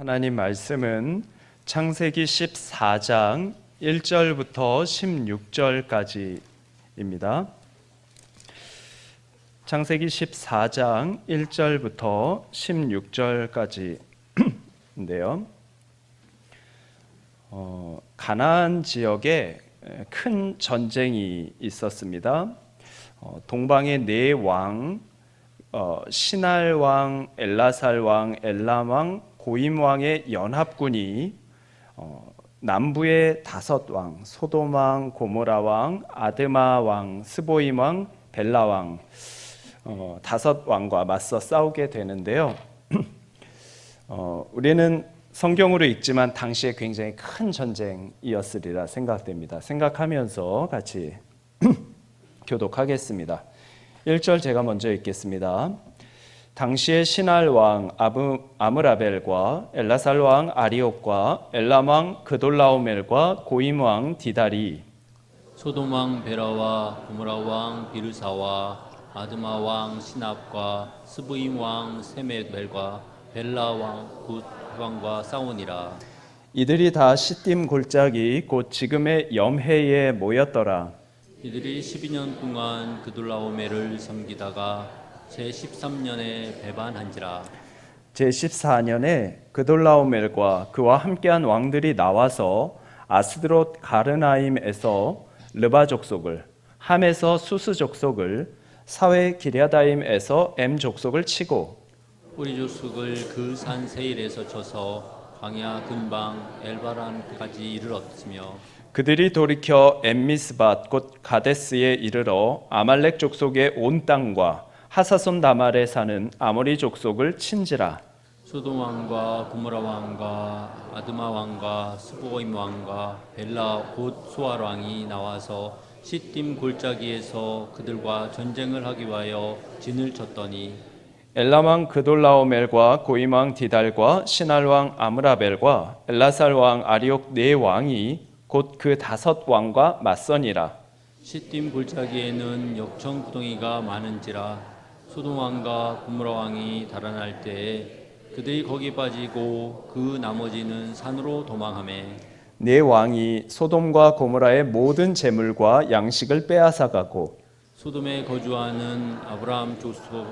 하나님 말씀은 창세기 14장 1절부터 16절까지입니다. 창세기 14장 1절부터 16절까지인데요. 가나안 지역에 큰 전쟁이 있었습니다. 동방의 네 왕, 시날 왕, 엘라살 왕, 엘람 왕, 고임 왕의 연합군이 남부의 다섯 왕, 소돔 왕, 고모라 왕, 아드마 왕, 스보임 왕, 벨라 왕, 다섯 왕과 맞서 싸우게 되는데요. 우리는 성경으로 읽지만 당시에 굉장히 큰 전쟁이었으리라 생각됩니다. 생각하면서 같이 교독하겠습니다. 1절 제가 먼저 읽겠습니다. 당시에 시날 왕 아므라벨과 엘라살 왕 아리옥과 엘람 왕 그돌라오멜과 고임 왕 디달이 소돔 왕 베라와 고모라 왕 비르사와 아드마 왕 시납과 스브임 왕 세메벨과 벨라 왕 굿 왕과 싸우니라. 이들이 다 시딤 골짜기 곧 지금의 염해에 모였더라. 이들이 12년 동안 그돌라오멜을 섬기다가 제13년에 배반한지라. 제14년에 그돌라오멜과 그와 함께한 왕들이 나와서 아스드롯 가르나임에서 르바 족속을, 함에서 수스 족속을, 사회 기랴다임에서 엠 족속을 치고 우리 족속을 그 산 세일에서 쳐서 광야 근방 엘바란까지 이르렀으며 그들이 돌이켜 엠미스밭 곧 가데스에 이르러 아말렉 족속의 온 땅과 하사손 다말에 사는 아모리 족속을 친지라. 소돔 왕과 고모라 왕과 아드마 왕과 스보임 왕과 벨라 곧 소알 왕이 나와서 시딤 골짜기에서 그들과 전쟁을 하기 위하여 진을 쳤더니 엘람 왕 그돌라오멜과 고임 왕 디달과 시날 왕 아므라벨과 엘라살 왕 아리옥 네 왕이 곧 그 다섯 왕과 맞서니라. 시딤 골짜기에는 역청 구덩이가 많은지라. 소돔 왕과 고모라 왕이 달아날 때에 그들이 거기 빠지고 그 나머지는 산으로 도망하매 네 왕이 소돔과 고모라의 모든 재물과 양식을 빼앗아가고 소돔에 거주하는 아브라함 족속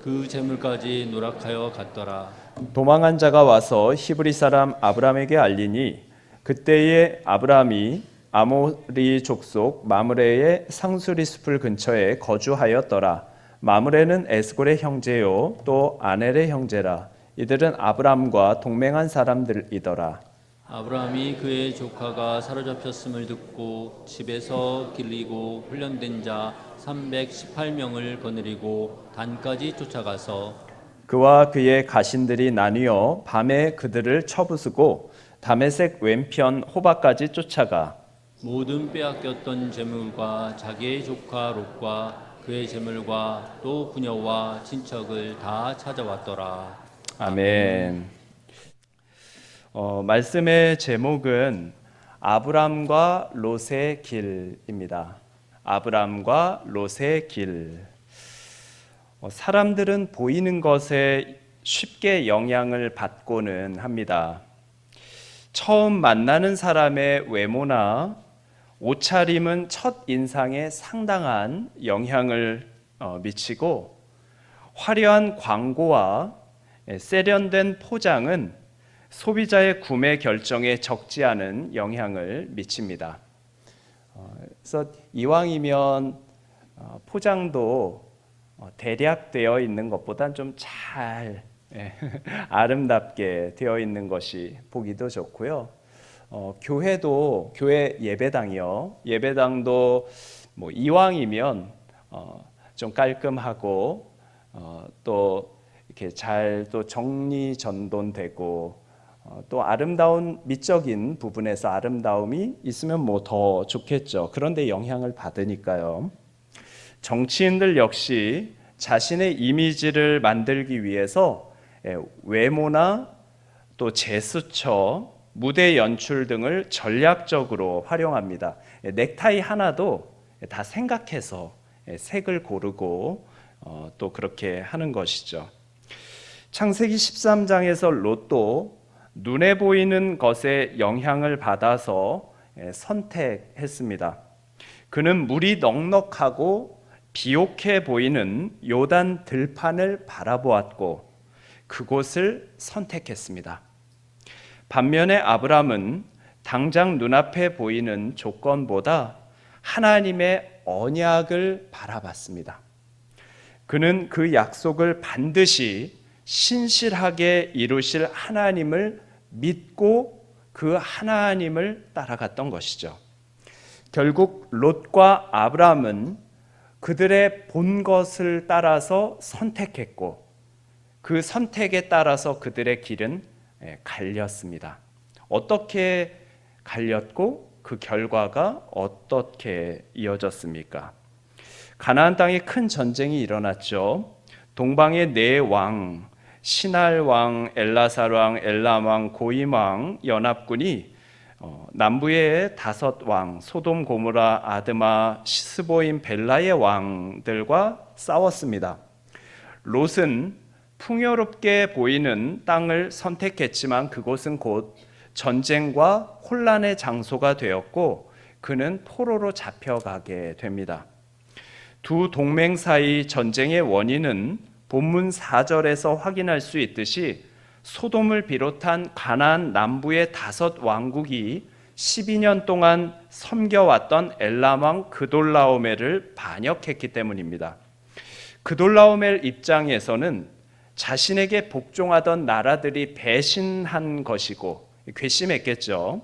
그 재물까지 노력하여 갔더라. 도망한 자가 와서 히브리 사람 아브람에게 알리니 그때에 아브람이 아모리 족속 마므레의 상수리 숲을 근처에 거주하였더라. 마므레는 에스골의 형제요 또 아넬의 형제라. 이들은 아브람과 동맹한 사람들이더라. 아브라함이 그의 조카가 사로잡혔음을 듣고 집에서 길리고 훈련된 자 318명을 거느리고 단까지 쫓아가서 그와 그의 가신들이 나뉘어 밤에 그들을 쳐부수고 다메섹 왼편 호바까지 쫓아가 모든 빼앗겼던 재물과 자기의 조카 롯과 그의 재물과 또 부녀와 친척을 다 찾아왔더라. 아멘. 말씀의 제목은 아브람과 롯의 길입니다. 아브람과 롯의 길. 사람들은 보이는 것에 쉽게 영향을 받고는 합니다. 처음 만나는 사람의 외모나 옷차림은 첫 인상에 상당한 영향을 미치고 화려한 광고와 세련된 포장은 소비자의 구매 결정에 적지 않은 영향을 미칩니다. 그래서 이왕이면 포장도 대략 되어 있는 것보단 좀 잘 아름답게 되어 있는 것이 보기도 좋고요. 교회도 교회 예배당이요. 예배당도 뭐 이왕이면 좀 깔끔하고 또 이렇게 잘 또 정리전돈되고 또 아름다운 미적인 부분에서 아름다움이 있으면 뭐 더 좋겠죠. 그런데 영향을 받으니까요. 정치인들 역시 자신의 이미지를 만들기 위해서 외모나 또 제스처, 무대 연출 등을 전략적으로 활용합니다. 넥타이 하나도 다 생각해서 색을 고르고 또 그렇게 하는 것이죠. 창세기 13장에서 롯도 눈에 보이는 것에 영향을 받아서 선택했습니다. 그는 물이 넉넉하고 비옥해 보이는 요단 들판을 바라보았고 그곳을 선택했습니다. 반면에 아브람은 당장 눈앞에 보이는 조건보다 하나님의 언약을 바라봤습니다. 그는 그 약속을 반드시 신실하게 이루실 하나님을 믿고 그 하나님을 따라갔던 것이죠. 결국 롯과 아브람은 그들의 본 것을 따라서 선택했고 그 선택에 따라서 그들의 길은 갈렸습니다. 어떻게 갈렸고 그 결과가 어떻게 이어졌습니까? 가나안 땅에 큰 전쟁이 일어났죠. 동방의 네 왕, 시날 왕, 엘라살 왕, 엘람 왕, 고임 왕 연합군이 남부의 5왕, 소돔, 고모라, 아드마, 스보임, 벨라의 왕들과 싸웠습니다. 롯은 풍요롭게 보이는 땅을 선택했지만 그곳은 곧 전쟁과 혼란의 장소가 되었고 그는 포로로 잡혀가게 됩니다. 두 동맹 사이 전쟁의 원인은 본문 4절에서 확인할 수 있듯이 소돔을 비롯한 가나안 남부의 5 왕국이 12년 동안 섬겨왔던 엘람 왕 그돌라오멜을 반역했기 때문입니다. 그돌라오멜 입장에서는 자신에게 복종하던 나라들이 배신한 것이고 괘씸했겠죠.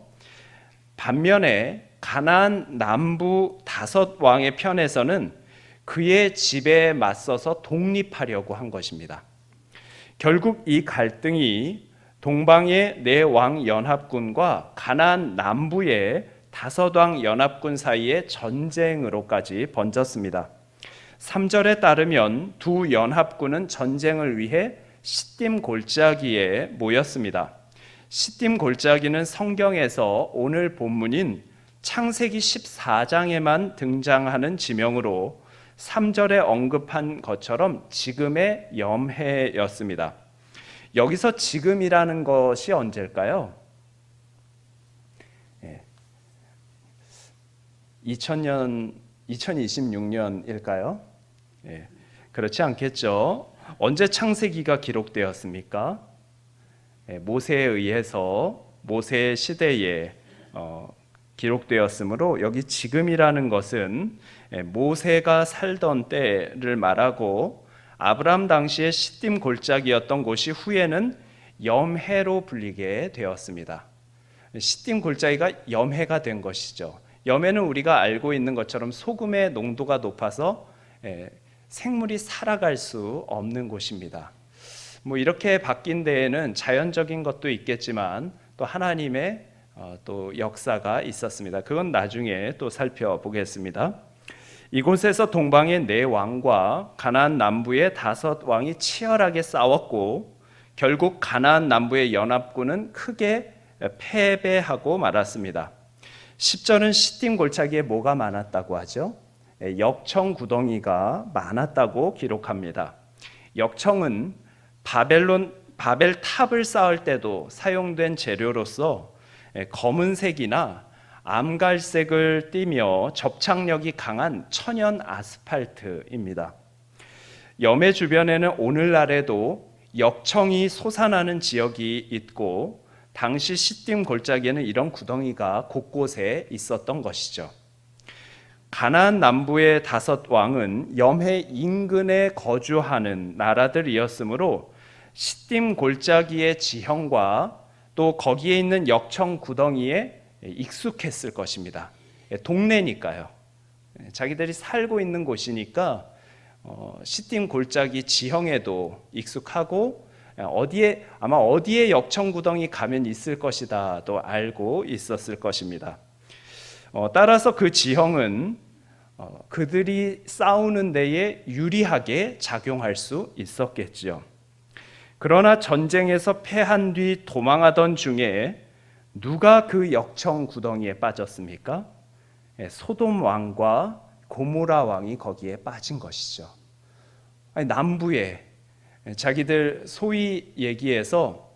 반면에 가나안 남부 5 왕의 편에서는 그의 지배에 맞서서 독립하려고 한 것입니다. 결국 이 갈등이 동방의 4왕 연합군과 가나안 남부의 5왕 연합군 사이의 전쟁으로까지 번졌습니다. 3절에 따르면 두 연합군은 전쟁을 위해 시딤 골짜기에 모였습니다. 시딤 골짜기는 성경에서 오늘 본문인 창세기 14장에만 등장하는 지명으로 3절에 언급한 것처럼 지금의 염해였습니다. 여기서 지금이라는 것이 언제일까요? 2026년일까요? 그렇지 않겠죠. 언제 창세기가 기록되었습니까? 모세에 의해서 모세의 시대에 기록되었으므로 여기 지금이라는 것은 모세가 살던 때를 말하고 아브람 당시에 시딤 골짜기였던 곳이 후에는 염해로 불리게 되었습니다. 시딤 골짜기가 염해가 된 것이죠. 염해는 우리가 알고 있는 것처럼 소금의 농도가 높아서 생물이 살아갈 수 없는 곳입니다. 이렇게 바뀐 데에는 자연적인 것도 있겠지만 또 하나님의 또 역사가 있었습니다. 그건 나중에 또 살펴보겠습니다. 이곳에서 동방의 4왕과 가나안 남부의 5 왕이 치열하게 싸웠고 결국 가나안 남부의 연합군은 크게 패배하고 말았습니다. 10절은 시딤 골짜기에 뭐가 많았다고 하죠? 역청 구덩이가 많았다고 기록합니다. 역청은 바벨 탑을 쌓을 때도 사용된 재료로서 검은색이나 암갈색을 띠며 접착력이 강한 천연 아스팔트입니다. 염해 주변에는 오늘날에도 역청이 솟아나는 지역이 있고 당시 시딤 골짜기에는 이런 구덩이가 곳곳에 있었던 것이죠. 가나안 남부의 5 왕은 염해 인근에 거주하는 나라들이었으므로 시딤 골짜기의 지형과 또 거기에 있는 역청 구덩이에 익숙했을 것입니다. 동네니까요. 자기들이 살고 있는 곳이니까 시딤 골짜기 지형에도 익숙하고 어디에 역청 구덩이 가면 있을 것이다도 알고 있었을 것입니다. 따라서 그 지형은 그들이 싸우는 데에 유리하게 작용할 수 있었겠죠. 그러나 전쟁에서 패한 뒤 도망하던 중에 누가 그 역청 구덩이에 빠졌습니까? 소돔 왕과 고모라 왕이 거기에 빠진 것이죠. 남부에 자기들 소위 얘기해서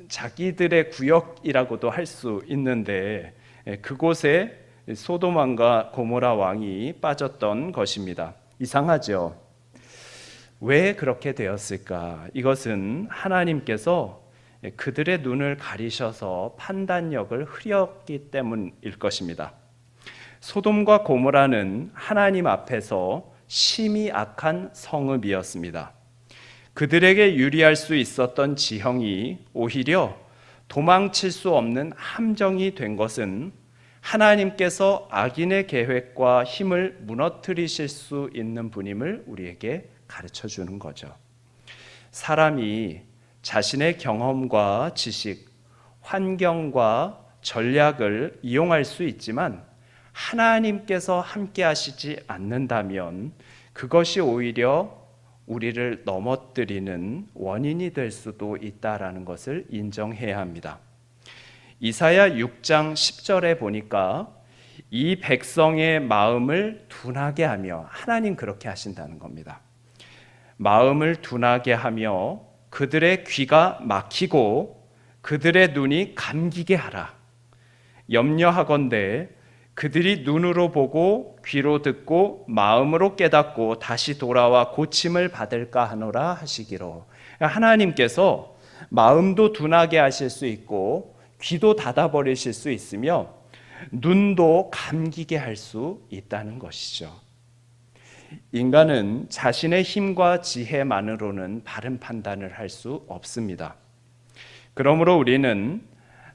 자기들의 구역이라고도 할 수 있는데 그곳에 소돔왕과 고모라 왕이 빠졌던 것입니다. 이상하죠? 왜 그렇게 되었을까? 이것은 하나님께서 그들의 눈을 가리셔서 판단력을 흐렸기 때문일 것입니다. 소돔과 고모라는 하나님 앞에서 심히 악한 성읍이었습니다. 그들에게 유리할 수 있었던 지형이 오히려 도망칠 수 없는 함정이 된 것은 하나님께서 악인의 계획과 힘을 무너뜨리실 수 있는 분임을 우리에게 가르쳐 주는 거죠. 사람이 자신의 경험과 지식, 환경과 전략을 이용할 수 있지만 하나님께서 함께 하시지 않는다면 그것이 오히려 우리를 넘어뜨리는 원인이 될 수도 있다라는 것을 인정해야 합니다. 이사야 6장 10절에 보니까 이 백성의 마음을 둔하게 하며, 하나님 그렇게 하신다는 겁니다. 마음을 둔하게 하며 그들의 귀가 막히고 그들의 눈이 감기게 하라. 염려하건대 그들이 눈으로 보고 귀로 듣고 마음으로 깨닫고 다시 돌아와 고침을 받을까 하노라 하시기로. 하나님께서 마음도 둔하게 하실 수 있고 귀도 닫아버리실 수 있으며 눈도 감기게 할 수 있다는 것이죠. 인간은 자신의 힘과 지혜만으로는 바른 판단을 할 수 없습니다. 그러므로 우리는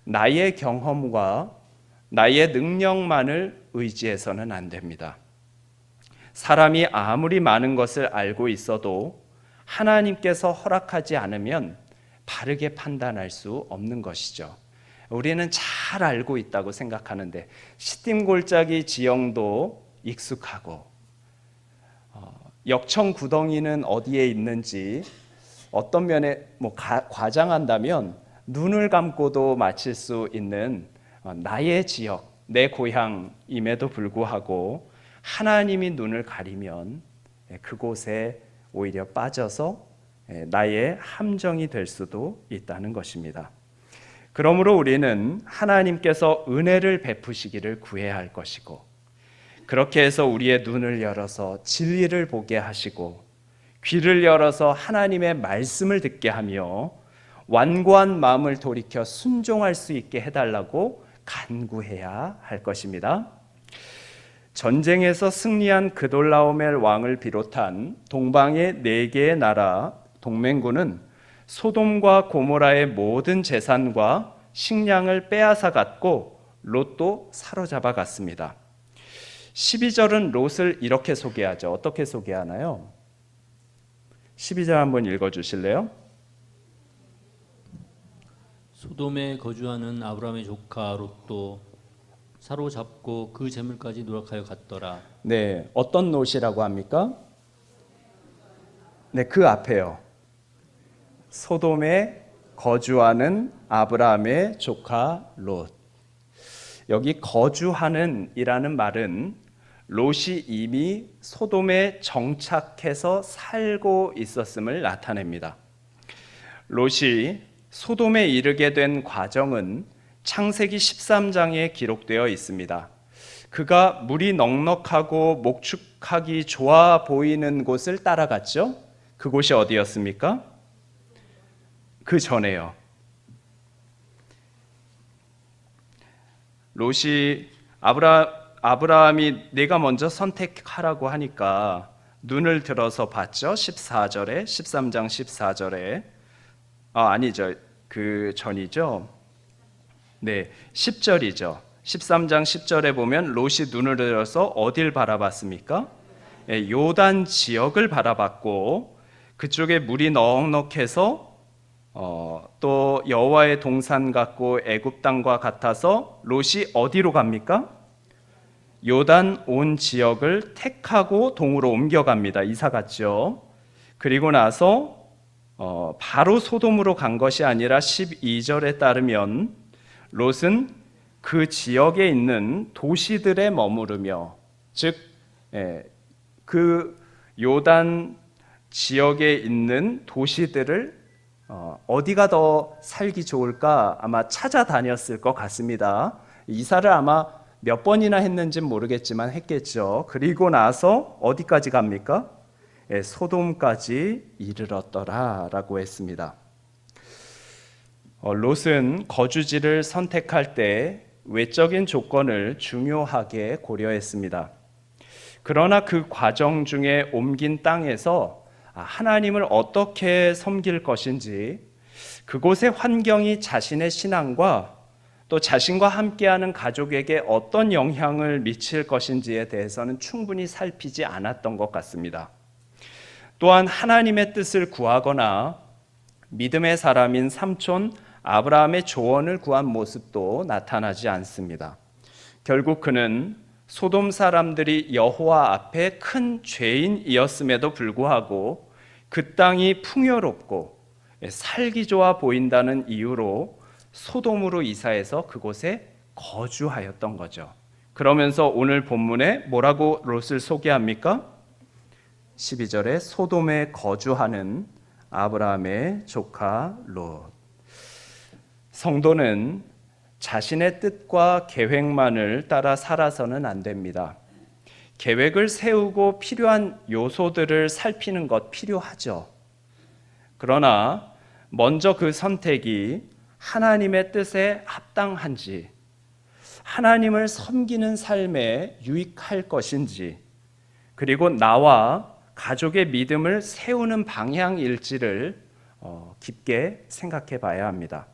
나의 경험과 나의 능력만을 의지해서는 안 됩니다. 사람이 아무리 많은 것을 알고 있어도 하나님께서 허락하지 않으면 바르게 판단할 수 없는 것이죠. 우리는 잘 알고 있다고 생각하는데 시딤골짜기 지형도 익숙하고 역청구덩이는 어디에 있는지 어떤 면에 과장한다면 눈을 감고도 맞힐 수 있는 나의 지역, 내 고향임에도 불구하고 하나님이 눈을 가리면 그곳에 오히려 빠져서 나의 함정이 될 수도 있다는 것입니다. 그러므로 우리는 하나님께서 은혜를 베푸시기를 구해야 할 것이고, 그렇게 해서 우리의 눈을 열어서 진리를 보게 하시고 귀를 열어서 하나님의 말씀을 듣게 하며 완고한 마음을 돌이켜 순종할 수 있게 해달라고 간구해야 할 것입니다. 전쟁에서 승리한 그돌라오멜 왕을 비롯한 동방의 4개의 나라 동맹군은 소돔과 고모라의 모든 재산과 식량을 빼앗아 갔고 롯도 사로잡아 갔습니다. 12절은 롯을 이렇게 소개하죠. 어떻게 소개하나요? 12절 한번 읽어주실래요? 소돔에 거주하는 아브라함의 조카 롯도 사로잡고 그 재물까지 누락하여 갔더라. 네, 어떤 롯이라고 합니까? 네, 그 앞에요. 소돔에 거주하는 아브라함의 조카 롯. 여기 거주하는 이라는 말은 롯이 이미 소돔에 정착해서 살고 있었음을 나타냅니다. 롯이 소돔에 이르게 된 과정은 창세기 13장에 기록되어 있습니다. 그가 물이 넉넉하고 목축하기 좋아 보이는 곳을 따라갔죠. 그곳이 어디였습니까? 그 전에요. 롯이 아브라함이 내가 먼저 선택하라고 하니까 눈을 들어서 봤죠. 14절에 13장 14절에 아니죠. 그 전이죠. 네, 10절이죠. 13장 10절에 보면 롯이 눈을 들어서 어딜 바라봤습니까? 요단 지역을 바라봤고 그쪽에 물이 넉넉해서 또 여호와의 동산 같고 애굽 땅과 같아서 롯이 어디로 갑니까? 요단 온 지역을 택하고 동으로 옮겨갑니다. 이사 갔죠. 그리고 나서 바로 소돔으로 간 것이 아니라 12절에 따르면 롯은 그 지역에 있는 도시들에 머무르며, 즉 그 요단 지역에 있는 도시들을 어디가 더 살기 좋을까 아마 찾아다녔을 것 같습니다. 이사를 아마 몇 번이나 했는지는 모르겠지만 했겠죠. 그리고 나서 어디까지 갑니까? 예, 소돔까지 이르렀더라라고 했습니다. 롯은 거주지를 선택할 때 외적인 조건을 중요하게 고려했습니다. 그러나 그 과정 중에 옮긴 땅에서 하나님을 어떻게 섬길 것인지, 그곳의 환경이 자신의 신앙과 또 자신과 함께하는 가족에게 어떤 영향을 미칠 것인지에 대해서는 충분히 살피지 않았던 것 같습니다. 또한 하나님의 뜻을 구하거나 믿음의 사람인 삼촌 아브라함의 조언을 구한 모습도 나타나지 않습니다. 결국 그는 소돔 사람들이 여호와 앞에 큰 죄인이었음에도 불구하고 그 땅이 풍요롭고 살기 좋아 보인다는 이유로 소돔으로 이사해서 그곳에 거주하였던 거죠. 그러면서 오늘 본문에 뭐라고 롯을 소개합니까? 12절에 소돔에 거주하는 아브라함의 조카 롯. 성도는 자신의 뜻과 계획만을 따라 살아서는 안 됩니다. 계획을 세우고 필요한 요소들을 살피는 것 필요하죠. 그러나 먼저 그 선택이 하나님의 뜻에 합당한지, 하나님을 섬기는 삶에 유익할 것인지, 그리고 나와 가족의 믿음을 세우는 방향일지를 깊게 생각해 봐야 합니다.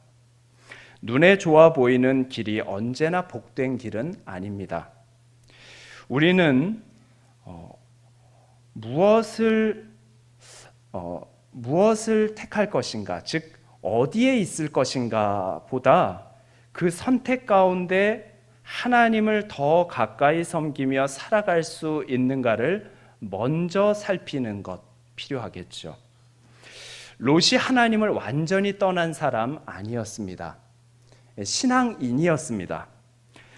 눈에 좋아 보이는 길이 언제나 복된 길은 아닙니다. 우리는 무엇을 택할 것인가, 즉 어디에 있을 것인가 보다 그 선택 가운데 하나님을 더 가까이 섬기며 살아갈 수 있는가를 먼저 살피는 것 필요하겠죠. 롯이 하나님을 완전히 떠난 사람 아니었습니다. 신앙인이었습니다.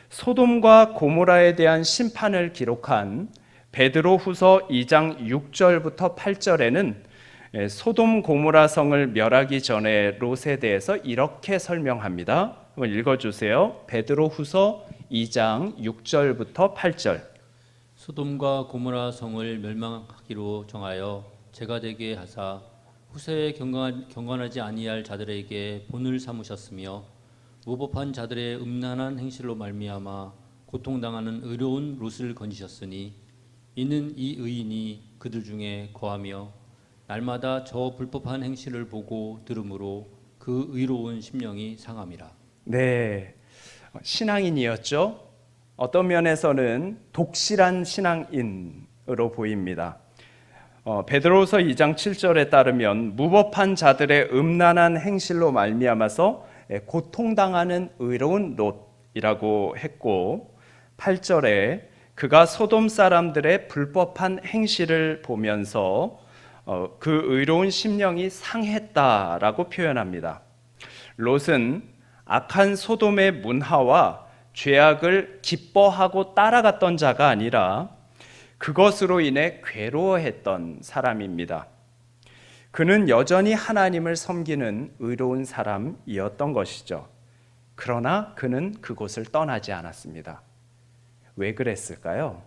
소돔과 고모라에 대한 심판을 기록한 베드로후서 2장 6절부터 8절에는 소돔 고모라 성을 멸하기 전에 롯에 대해서 이렇게 설명합니다. 한번 읽어주세요. 베드로후서 2장 6절부터 8절. 소돔과 고모라 성을 멸망하기로 정하여 제가 되게 하사 후세에 경건하지 아니할 자들에게 본을 삼으셨으며 무법한 자들의 음란한 행실로 말미암아 고통당하는 의로운 롯을 건지셨으니 이는 이 의인이 그들 중에 거하며 날마다 저 불법한 행실을 보고 들으므로 그 의로운 심령이 상함이라. 네, 신앙인이었죠. 어떤 면에서는 독실한 신앙인으로 보입니다. 베드로서 2장 7절에 따르면 무법한 자들의 음란한 행실로 말미암아서 고통당하는 의로운 롯이라고 했고, 8절에 그가 소돔 사람들의 불법한 행실을 보면서 그 의로운 심령이 상했다라고 표현합니다. 롯은 악한 소돔의 문화와 죄악을 기뻐하고 따라갔던 자가 아니라 그것으로 인해 괴로워했던 사람입니다. 그는 여전히 하나님을 섬기는 의로운 사람이었던 것이죠. 그러나 그는 그곳을 떠나지 않았습니다. 왜 그랬을까요?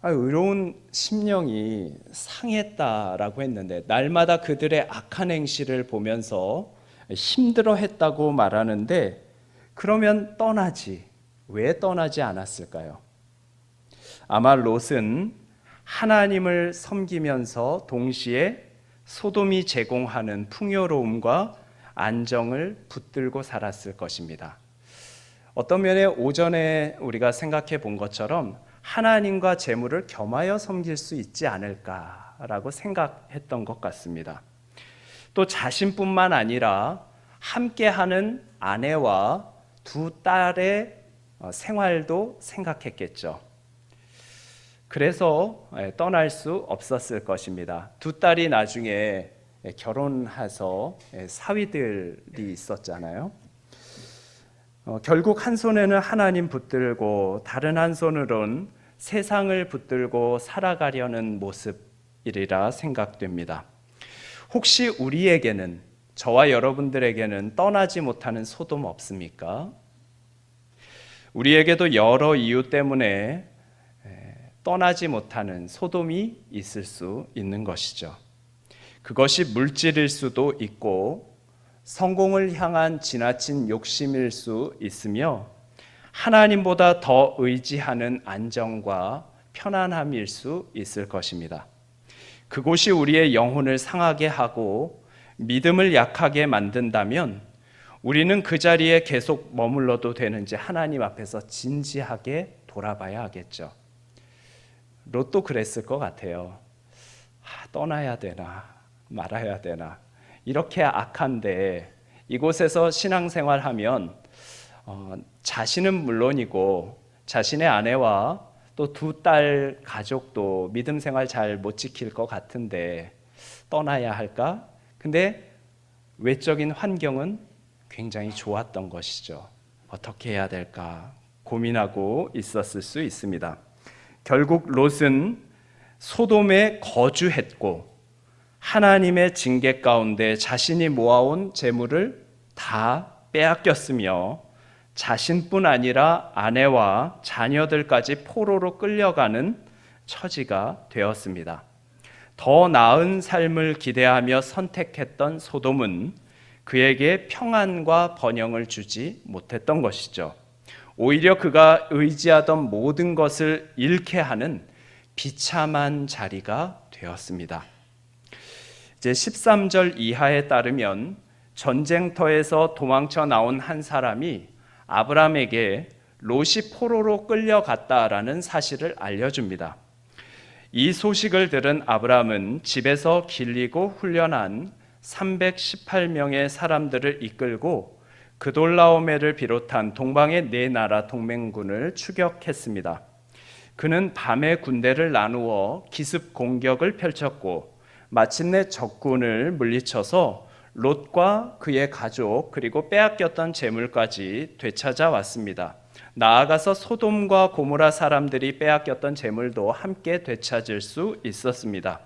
의로운 심령이 상했다라고 했는데 날마다 그들의 악한 행실을 보면서 힘들어했다고 말하는데, 그러면 떠나지, 왜 떠나지 않았을까요? 아마 롯은 하나님을 섬기면서 동시에 소돔이 제공하는 풍요로움과 안정을 붙들고 살았을 것입니다. 어떤 면에 오전에 우리가 생각해 본 것처럼 하나님과 재물을 겸하여 섬길 수 있지 않을까라고 생각했던 것 같습니다. 또 자신뿐만 아니라 함께하는 아내와 두 딸의 생활도 생각했겠죠. 그래서 떠날 수 없었을 것입니다. 두 딸이 나중에 결혼해서 사위들이 있었잖아요. 결국 한 손에는 하나님 붙들고 다른 한 손으로는 세상을 붙들고 살아가려는 모습이리라 생각됩니다. 혹시 우리에게는, 저와 여러분들에게는 떠나지 못하는 소돔 없습니까? 우리에게도 여러 이유 때문에 떠나지 못하는 소돔이 있을 수 있는 것이죠. 그것이 물질일 수도 있고 성공을 향한 지나친 욕심일 수 있으며 하나님보다 더 의지하는 안정과 편안함일 수 있을 것입니다. 그곳이 우리의 영혼을 상하게 하고 믿음을 약하게 만든다면 우리는 그 자리에 계속 머물러도 되는지 하나님 앞에서 진지하게 돌아봐야 하겠죠. 롯도 그랬을 것 같아요. 떠나야 되나 말아야 되나, 이렇게 악한데 이곳에서 신앙생활하면 자신은 물론이고 자신의 아내와 또 두 딸 가족도 믿음 생활 잘 못 지킬 것 같은데 떠나야 할까? 근데 외적인 환경은 굉장히 좋았던 것이죠. 어떻게 해야 될까 고민하고 있었을 수 있습니다. 결국 롯은 소돔에 거주했고 하나님의 징계 가운데 자신이 모아온 재물을 다 빼앗겼으며 자신뿐 아니라 아내와 자녀들까지 포로로 끌려가는 처지가 되었습니다. 더 나은 삶을 기대하며 선택했던 소돔은 그에게 평안과 번영을 주지 못했던 것이죠. 오히려 그가 의지하던 모든 것을 잃게 하는 비참한 자리가 되었습니다. 이제 13절 이하에 따르면 전쟁터에서 도망쳐 나온 한 사람이 아브람에게 롯이 포로로 끌려갔다라는 사실을 알려줍니다. 이 소식을 들은 아브람은 집에서 길리고 훈련한 318명의 사람들을 이끌고 그돌라오멜을 비롯한 동방의 네 나라 동맹군을 추격했습니다. 그는 밤에 군대를 나누어 기습 공격을 펼쳤고 마침내 적군을 물리쳐서 롯과 그의 가족 그리고 빼앗겼던 재물까지 되찾아왔습니다. 나아가서 소돔과 고모라 사람들이 빼앗겼던 재물도 함께 되찾을 수 있었습니다.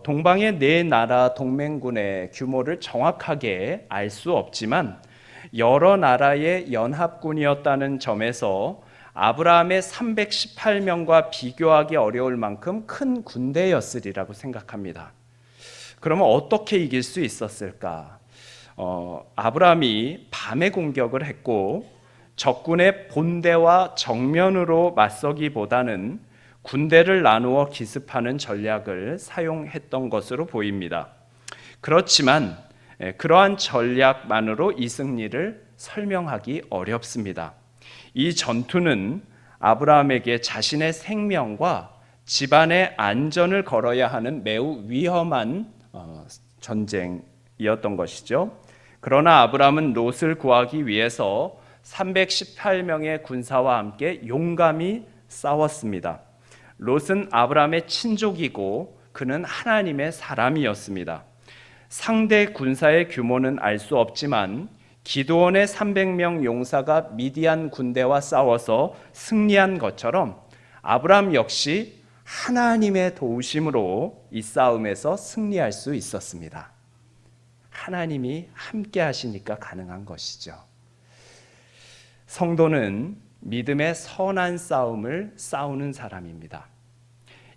동방의 네 나라 동맹군의 규모를 정확하게 알 수 없지만 여러 나라의 연합군이었다는 점에서 아브라함의 318명과 비교하기 어려울 만큼 큰 군대였으리라고 생각합니다. 그러면 어떻게 이길 수 있었을까? 아브라함이 밤에 공격을 했고 적군의 본대와 정면으로 맞서기보다는 군대를 나누어 기습하는 전략을 사용했던 것으로 보입니다. 그렇지만 그러한 전략만으로 이 승리를 설명하기 어렵습니다. 이 전투는 아브라함에게 자신의 생명과 집안의 안전을 걸어야 하는 매우 위험한 전쟁이었던 것이죠. 그러나 아브라함은 롯을 구하기 위해서 318명의 군사와 함께 용감히 싸웠습니다. 롯은 아브라함의 친족이고 그는 하나님의 사람이었습니다. 상대 군사의 규모는 알 수 없지만 기드온의 300명 용사가 미디안 군대와 싸워서 승리한 것처럼 아브라함 역시 하나님의 도우심으로 이 싸움에서 승리할 수 있었습니다. 하나님이 함께 하시니까 가능한 것이죠. 성도는 믿음의 선한 싸움을 싸우는 사람입니다.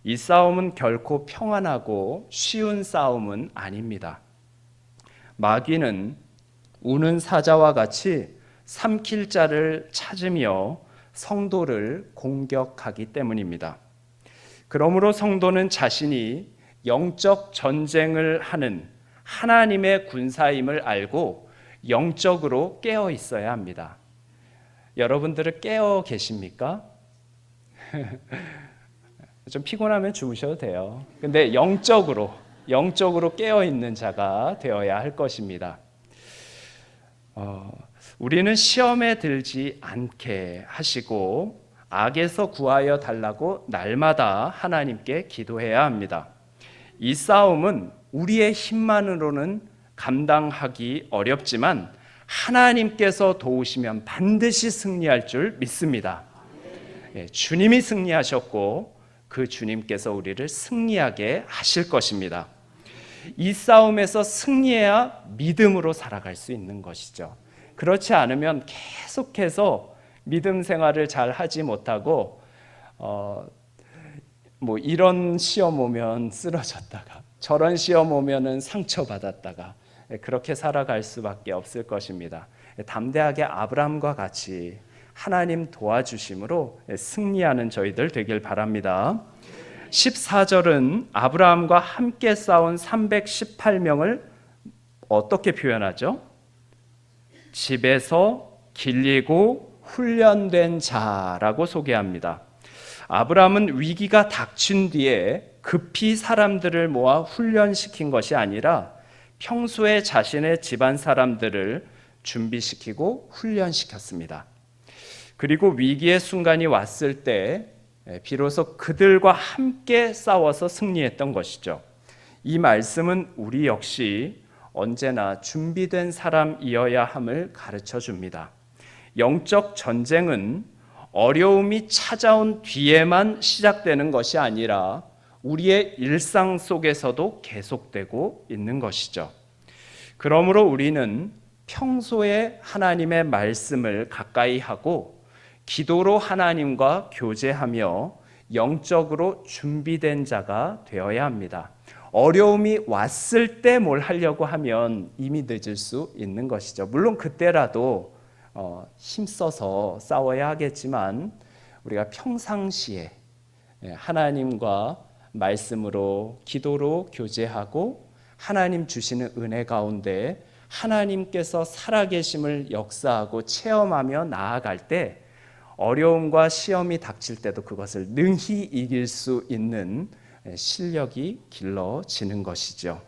이 싸움은 결코 평안하고 쉬운 싸움은 아닙니다. 마귀는 우는 사자와 같이 삼킬 자를 찾으며 성도를 공격하기 때문입니다. 그러므로 성도는 자신이 영적 전쟁을 하는 하나님의 군사임을 알고 영적으로 깨어 있어야 합니다. 여러분들은 깨어 계십니까? 좀 피곤하면 주무셔도 돼요. 근데 영적으로 깨어 있는 자가 되어야 할 것입니다. 우리는 시험에 들지 않게 하시고 악에서 구하여 달라고 날마다 하나님께 기도해야 합니다. 이 싸움은 우리의 힘만으로는 감당하기 어렵지만 하나님께서 도우시면 반드시 승리할 줄 믿습니다. 주님이 승리하셨고 그 주님께서 우리를 승리하게 하실 것입니다. 이 싸움에서 승리해야 믿음으로 살아갈 수 있는 것이죠. 그렇지 않으면 계속해서 믿음 생활을 잘 하지 못하고 뭐 이런 시험 오면 쓰러졌다가 저런 시험 오면은 상처받았다가 그렇게 살아갈 수밖에 없을 것입니다. 담대하게 아브라함과 같이 하나님 도와주심으로 승리하는 저희들 되길 바랍니다. 14절은 아브라함과 함께 싸운 318명을 어떻게 표현하죠? 집에서 길리고 훈련된 자라고 소개합니다. 아브라함은 위기가 닥친 뒤에 급히 사람들을 모아 훈련시킨 것이 아니라 평소에 자신의 집안 사람들을 준비시키고 훈련시켰습니다. 그리고 위기의 순간이 왔을 때 비로소 그들과 함께 싸워서 승리했던 것이죠. 이 말씀은 우리 역시 언제나 준비된 사람이어야 함을 가르쳐 줍니다. 영적 전쟁은 어려움이 찾아온 뒤에만 시작되는 것이 아니라 우리의 일상 속에서도 계속되고 있는 것이죠. 그러므로 우리는 평소에 하나님의 말씀을 가까이 하고 기도로 하나님과 교제하며 영적으로 준비된 자가 되어야 합니다. 어려움이 왔을 때 뭘 하려고 하면 이미 늦을 수 있는 것이죠. 물론 그때라도 힘써서 싸워야 하겠지만 우리가 평상시에 하나님과 말씀으로 기도로 교제하고 하나님 주시는 은혜 가운데 하나님께서 살아계심을 역사하고 체험하며 나아갈 때 어려움과 시험이 닥칠 때도 그것을 능히 이길 수 있는 실력이 길러지는 것이죠.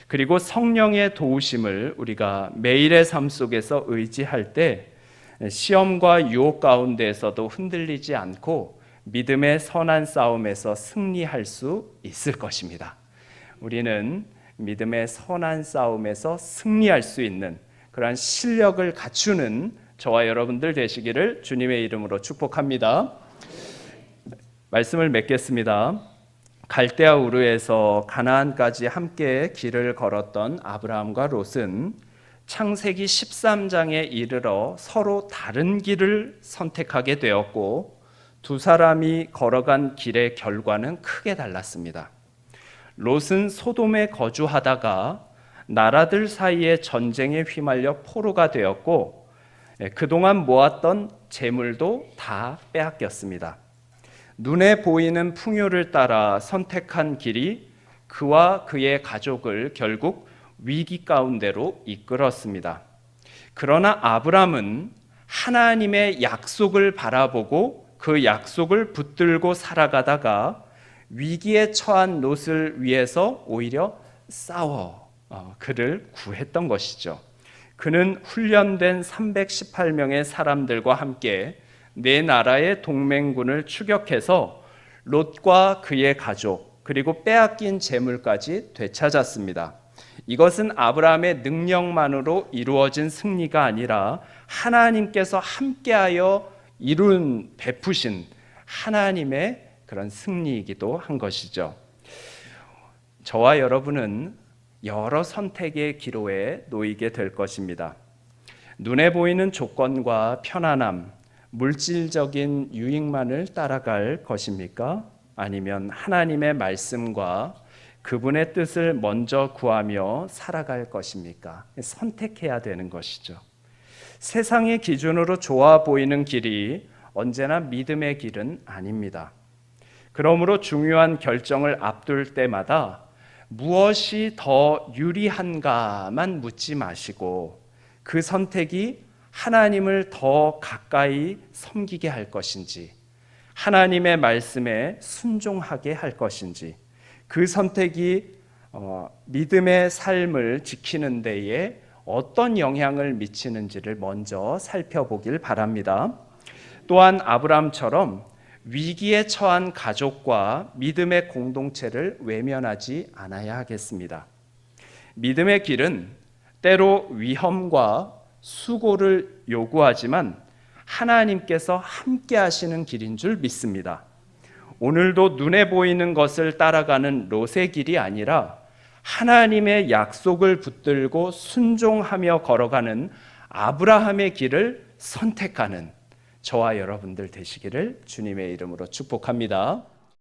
그리고 성령의 도우심을 우리가 매일의 삶 속에서 의지할 때 시험과 유혹 가운데에서도 흔들리지 않고 믿음의 선한 싸움에서 승리할 수 있을 것입니다. 우리는 믿음의 선한 싸움에서 승리할 수 있는 그러한 실력을 갖추는 저와 여러분들 되시기를 주님의 이름으로 축복합니다. 말씀을 맺겠습니다. 갈대아 우르에서 가나안까지 함께 길을 걸었던 아브라함과 롯은 창세기 13장에 이르러 서로 다른 길을 선택하게 되었고 두 사람이 걸어간 길의 결과는 크게 달랐습니다. 롯은 소돔에 거주하다가 나라들 사이의 전쟁에 휘말려 포로가 되었고 그동안 모았던 재물도 다 빼앗겼습니다. 눈에 보이는 풍요를 따라 선택한 길이 그와 그의 가족을 결국 위기 가운데로 이끌었습니다. 그러나 아브람은 하나님의 약속을 바라보고 그 약속을 붙들고 살아가다가 위기에 처한 롯을 위해서 오히려 싸워 그를 구했던 것이죠. 그는 훈련된 318명의 사람들과 함께 네 나라의 동맹군을 추격해서 롯과 그의 가족 그리고 빼앗긴 재물까지 되찾았습니다. 이것은 아브라함의 능력만으로 이루어진 승리가 아니라 하나님께서 함께하여 이룬 베푸신 하나님의 그런 승리이기도 한 것이죠. 저와 여러분은 여러 선택의 기로에 놓이게 될 것입니다. 눈에 보이는 조건과 편안함, 물질적인 유익만을 따라갈 것입니까? 아니면 하나님의 말씀과 그분의 뜻을 먼저 구하며 살아갈 것입니까? 선택해야 되는 것이죠. 세상의 기준으로 좋아 보이는 길이 언제나 믿음의 길은 아닙니다. 그러므로 중요한 결정을 앞둘 때마다 무엇이 더 유리한가만 묻지 마시고 그 선택이 하나님을 더 가까이 섬기게 할 것인지 하나님의 말씀에 순종하게 할 것인지 그 선택이 믿음의 삶을 지키는 데에 어떤 영향을 미치는지를 먼저 살펴보길 바랍니다. 또한 아브라함처럼 위기에 처한 가족과 믿음의 공동체를 외면하지 않아야 하겠습니다. 믿음의 길은 때로 위험과 수고를 요구하지만 하나님께서 함께 하시는 길인 줄 믿습니다. 오늘도 눈에 보이는 것을 따라가는 롯의 길이 아니라 하나님의 약속을 붙들고 순종하며 걸어가는 아브라함의 길을 선택하는 저와 여러분들 되시기를 주님의 이름으로 축복합니다.